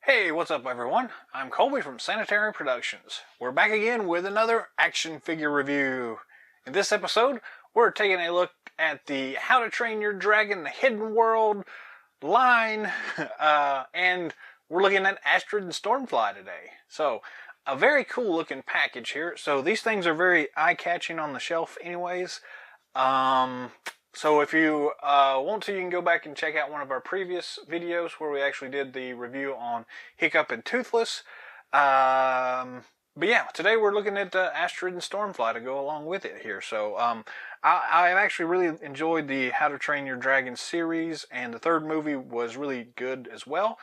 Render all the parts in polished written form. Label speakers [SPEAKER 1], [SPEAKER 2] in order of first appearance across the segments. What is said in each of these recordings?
[SPEAKER 1] Hey, what's up everyone? I'm Colby from Sanitary Productions. We're back again with another action figure review. In this episode, we're taking a look at the How to Train Your Dragon the Hidden World line, and we're looking at Astrid and Stormfly today. So, a very cool looking package here. So these things are very eye-catching on the shelf anyways. So if you want to, you can go back and check out one of our previous videos where we actually did the review on Hiccup and Toothless. But yeah, today we're looking at Astrid and Stormfly to go along with it here. So I actually really enjoyed the How to Train Your Dragon series, and the third movie was really good as well.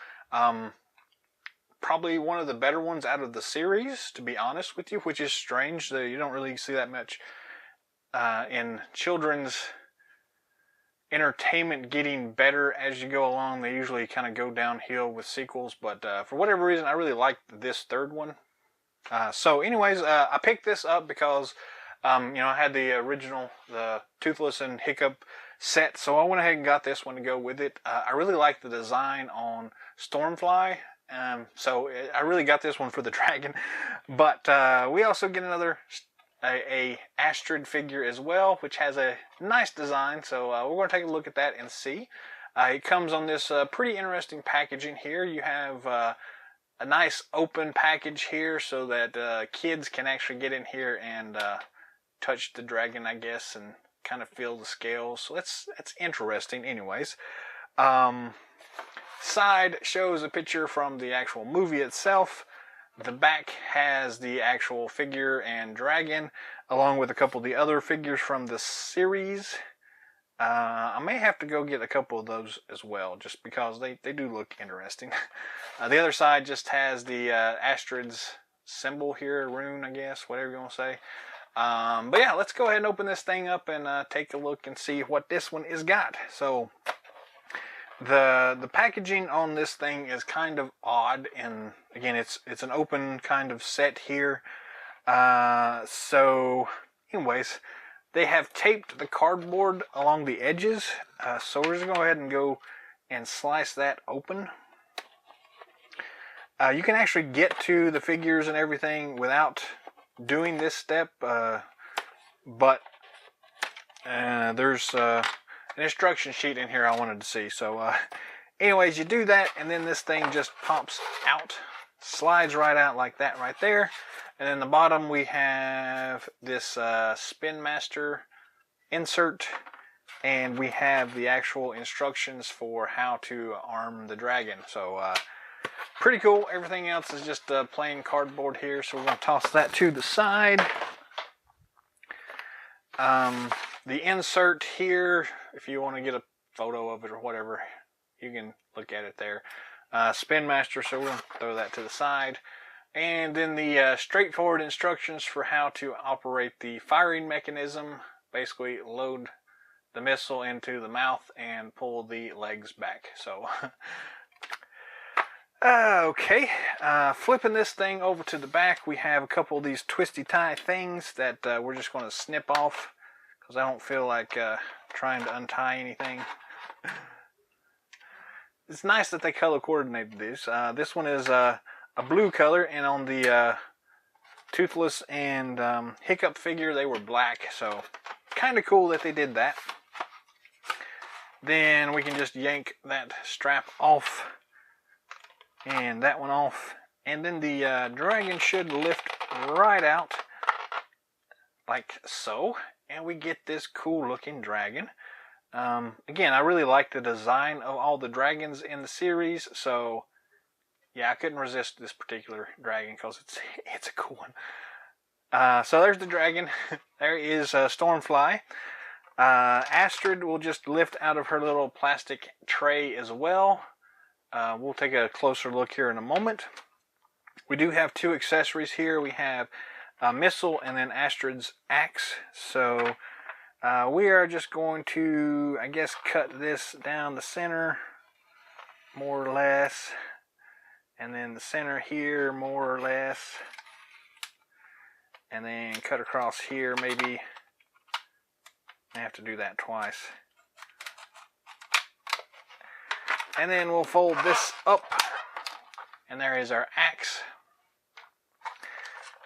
[SPEAKER 1] Probably one of the better ones out of the series, to be honest with you, which is strange. You don't really see that much in children's entertainment getting better as you go along. They usually kind of go downhill with sequels, but for whatever reason I really liked this third one. So anyways, I picked this up because I had the original, the Toothless and Hiccup set, so I went ahead and got this one to go with it. I really like the design on Stormfly, so I really got this one for the dragon. But we also get another a Astrid figure as well, which has a nice design, so we're going to take a look at that and see. It comes on this pretty interesting packaging here. You have a nice open package here so that kids can actually get in here and touch the dragon, I guess, and kind of feel the scales. So that's interesting anyways. Side shows a picture from the actual movie itself. The back has the actual figure and dragon, along with a couple of the other figures from the series. I may have to go get a couple of those as well, just because they do look interesting. The other side just has the Astrid's symbol here, rune, I guess, whatever you want to say. But yeah, let's go ahead and open this thing up and take a look and see what this one is got. So the packaging on this thing is kind of odd, and again, it's an open kind of set here. So anyways, they have taped the cardboard along the edges, so we're just going to go ahead and go and slice that open. You can actually get to the figures and everything without doing this step, but there's an instruction sheet in here I wanted to see. So anyways, you do that, and then this thing just pops out, slides right out like that right there. And then the bottom we have this Spin Master insert, and we have the actual instructions for how to arm the dragon. So pretty cool. Everything else is just plain cardboard here, so we're going to toss that to the side. The insert here, if you want to get a photo of it or whatever, you can look at it there. Spin Master, so we're going to throw that to the side. And then the straightforward instructions for how to operate the firing mechanism. Basically load the missile into the mouth and pull the legs back. So okay, flipping this thing over to the back, we have a couple of these twisty tie things that we're just going to snip off, because I don't feel like trying to untie anything. It's nice that they color coordinated these. This one is a blue color, and on the Toothless and Hiccup figure they were black, so kind of cool that they did that. Then we can just yank that strap off and that one off, and then the dragon should lift right out like so, and we get this cool looking dragon. Again, I really like the design of all the dragons in the series, so yeah, I couldn't resist this particular dragon because it's a cool one. So there's the dragon. There is Stormfly. Astrid will just lift out of her little plastic tray as well. We'll take a closer look here in a moment. We do have two accessories here. We have a missile and then Astrid's axe. So we are just going to, I guess, cut this down the center, more or less. And then the center here, more or less. And then cut across here, maybe. I have to do that twice. And then we'll fold this up And there is our axe.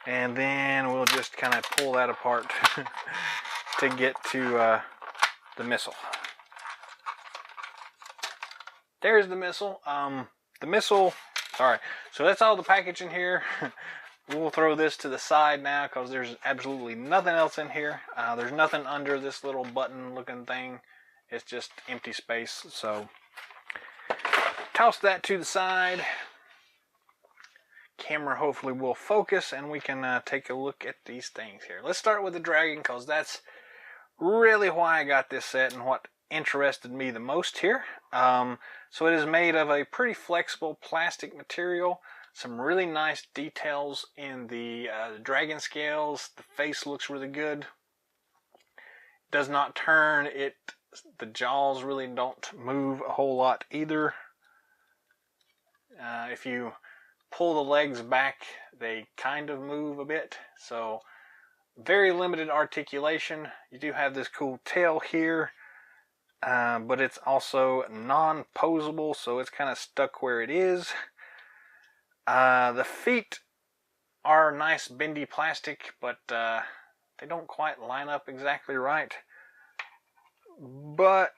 [SPEAKER 1] And then we'll just kind of pull that apart to get to the missile. There's the missile. Sorry. So that's all the package in here. We'll throw this to the side now because there's absolutely nothing else in here. There's nothing under this little button looking thing. It's just empty space. So toss that to the side. Camera hopefully will focus and we can take a look at these things here. Let's start with the dragon because that's really why I got this set and what interested me the most here. So it is made of a pretty flexible plastic material. Some really nice details in the dragon scales. The face looks really good. Does not turn. The jaws really don't move a whole lot either. If you pull the legs back, they kind of move a bit. So very limited articulation. You do have this cool tail here, but it's also non-posable, so it's kind of stuck where it is. The feet are nice bendy plastic, but they don't quite line up exactly right. But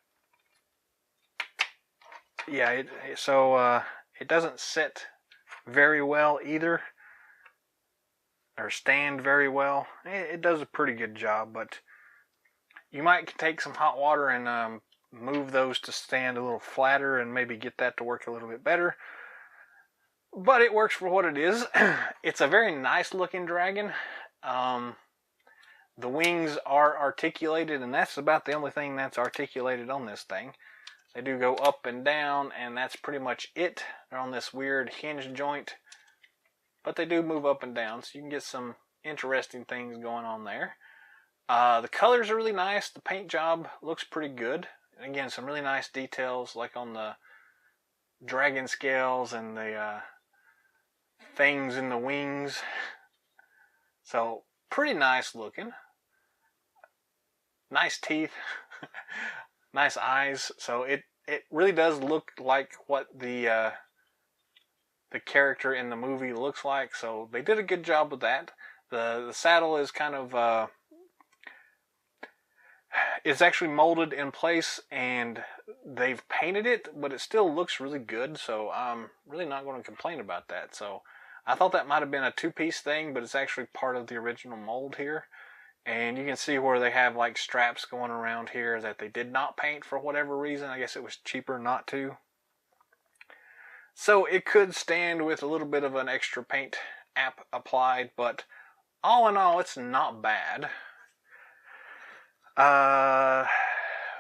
[SPEAKER 1] yeah, it doesn't sit very well either, or stand very well. It does a pretty good job, but you might take some hot water and move those to stand a little flatter and maybe get that to work a little bit better. But it works for what it is. It's a very nice looking dragon. The wings are articulated, and that's about the only thing that's articulated on this thing. They do go up and down, and that's pretty much it. They're on this weird hinge joint, but they do move up and down, so you can get some interesting things going on there. The colors are really nice. The paint job looks pretty good. And again, some really nice details, like on the dragon scales and the things in the wings. So pretty nice looking. Nice teeth. Nice eyes. So it really does look like what the character in the movie looks like. So they did a good job with that. The saddle is kind of it's actually molded in place, and they've painted it, but it still looks really good. So I'm really not going to complain about that. So I thought that might have been a two-piece thing, but it's actually part of the original mold here. And you can see where they have like straps going around here that they did not paint for whatever reason. I guess it was cheaper not to. So it could stand with a little bit of an extra paint app applied, but all in all, it's not bad.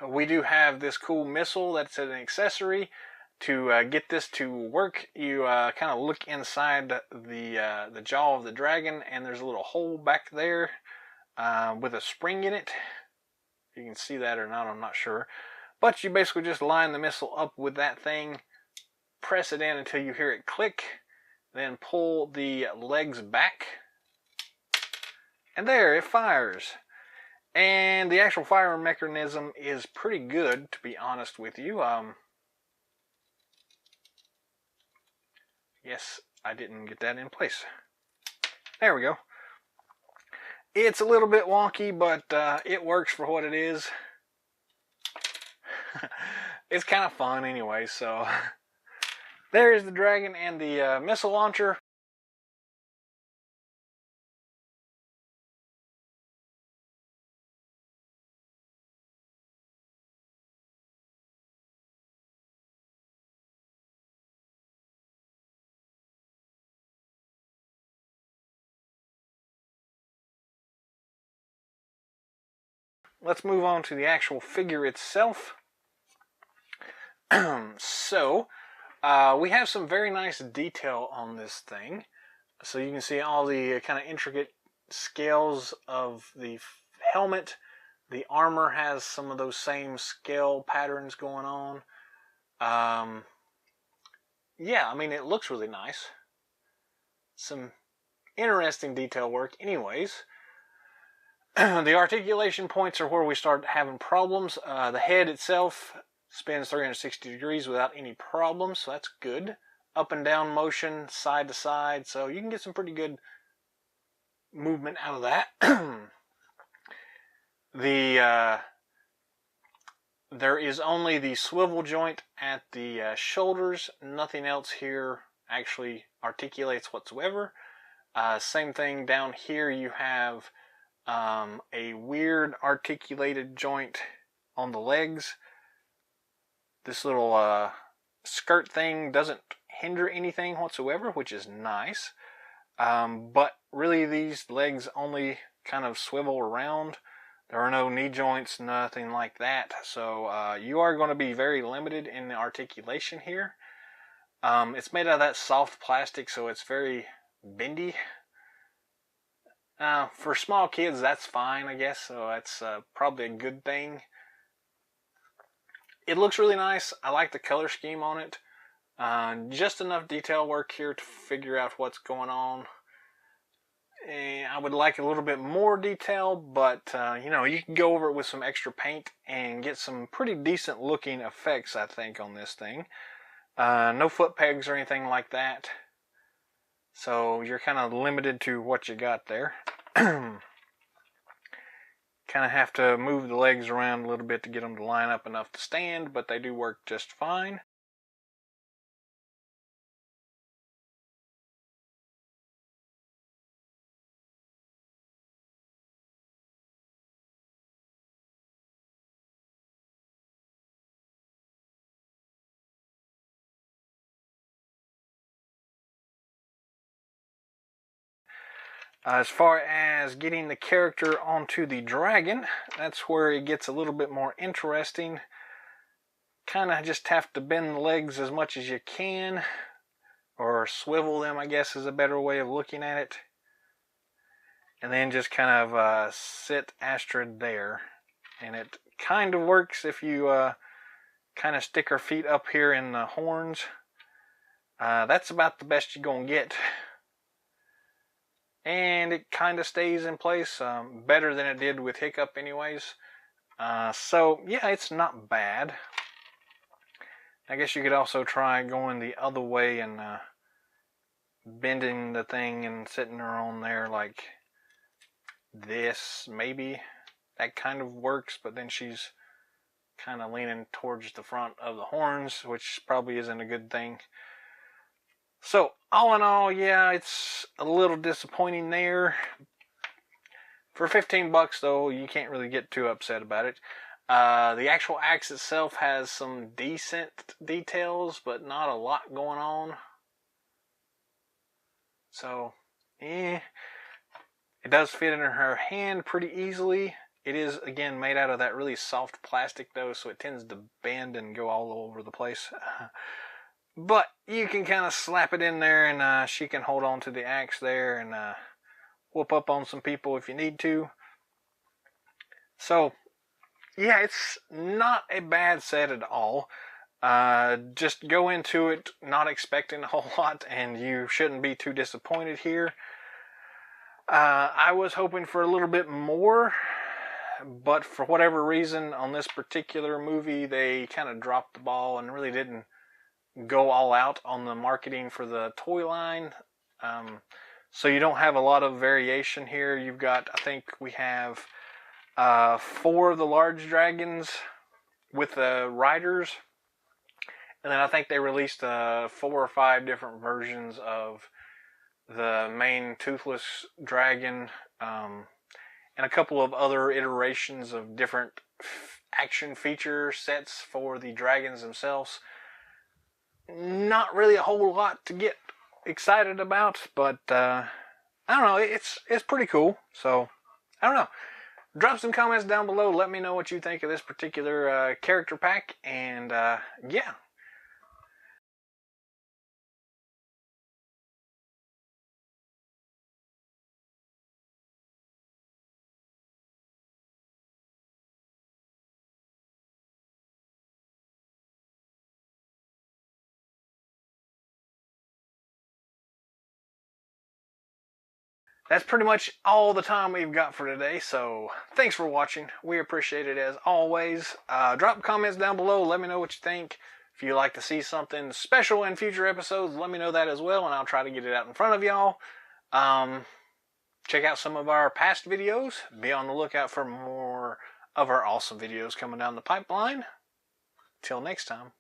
[SPEAKER 1] We do have this cool missile that's an accessory. To get this to work, you kind of look inside the jaw of the dragon, and there's a little hole back there with a spring in it. You can see that or not, I'm not sure. But you basically just line the missile up with that thing, press it in until you hear it click, then pull the legs back, and there, it fires. And the actual fire mechanism is pretty good, to be honest with you. Yes, I didn't get that in place. There we go. It's a little bit wonky, but it works for what it is. It's kind of fun anyway, so there's the dragon and the missile launcher. Let's move on to the actual figure itself. So, we have some very nice detail on this thing. So you can see all the kind of intricate scales of the helmet. The armor has some of those same scale patterns going on. Yeah, I mean, it looks really nice. Some interesting detail work anyways. The articulation points are where we start having problems. The head itself spins 360 degrees without any problems, so that's good. up and down motion, side to side, so you can get some pretty good movement out of that. There is only the swivel joint at the shoulders. Nothing else here actually articulates whatsoever. Same thing down here. You have a weird articulated joint on the legs. This little skirt thing doesn't hinder anything whatsoever, which is nice. But really these legs only kind of swivel around. There are no knee joints, nothing like that. So you are going to be very limited in the articulation here. It's made out of that soft plastic, so it's very bendy. For small kids, that's fine, I guess. So that's probably a good thing. It looks really nice. I like the color scheme on it. Just enough detail work here to figure out what's going on. And I would like a little bit more detail, but you know, you can go over it with some extra paint and get some pretty decent looking effects, I think, on this thing. No foot pegs or anything like that, so you're kind of limited to what you got there. Kind of have to move the legs around a little bit to get them to line up enough to stand, but they do work just fine. As far as getting the character onto the dragon, that's where it gets a little bit more interesting. Kind of just have to bend the legs as much as you can, or swivel them, I guess is a better way of looking at it. And then just kind of sit Astrid there. And it kind of works if you kind of stick her feet up here in the horns. That's about the best you're going to get. And it kind of stays in place, better than it did with Hiccup anyways. So yeah, it's not bad. I guess you could also try going the other way and bending the thing and sitting her on there like this, maybe. That kind of works, but then she's kind of leaning towards the front of the horns, which probably isn't a good thing. So, all in all, yeah, it's a little disappointing there. For $15 though, you can't really get too upset about it. The actual axe itself has some decent details, but not a lot going on. So, it does fit in her hand pretty easily. It is, again, made out of that really soft plastic though, so it tends to bend and go all over the place. But you can kind of slap it in there, and she can hold on to the axe there and whoop up on some people if you need to. So, yeah, it's not a bad set at all. Just go into it not expecting a whole lot, and you shouldn't be too disappointed here. I was hoping for a little bit more, but for whatever reason, on this particular movie, they kind of dropped the ball and really didn't go all out on the marketing for the toy line. So you don't have a lot of variation here. You've got, I think we have 4 of the large dragons with the riders. And then I think they released 4 or 5 different versions of the main toothless dragon, and a couple of other iterations of different action feature sets for the dragons themselves. Not really a whole lot to get excited about, but I don't know, it's pretty cool. So I don't know, drop some comments down below, let me know what you think of this particular character pack, and yeah. That's pretty much all the time we've got for today, so thanks for watching. We appreciate it as always. Drop comments down below, let me know what you think. If you'd like to see something special in future episodes, let me know that as well, and I'll try to get it out in front of y'all. Check out some of our past videos. Be on the lookout for more of our awesome videos coming down the pipeline. Till next time.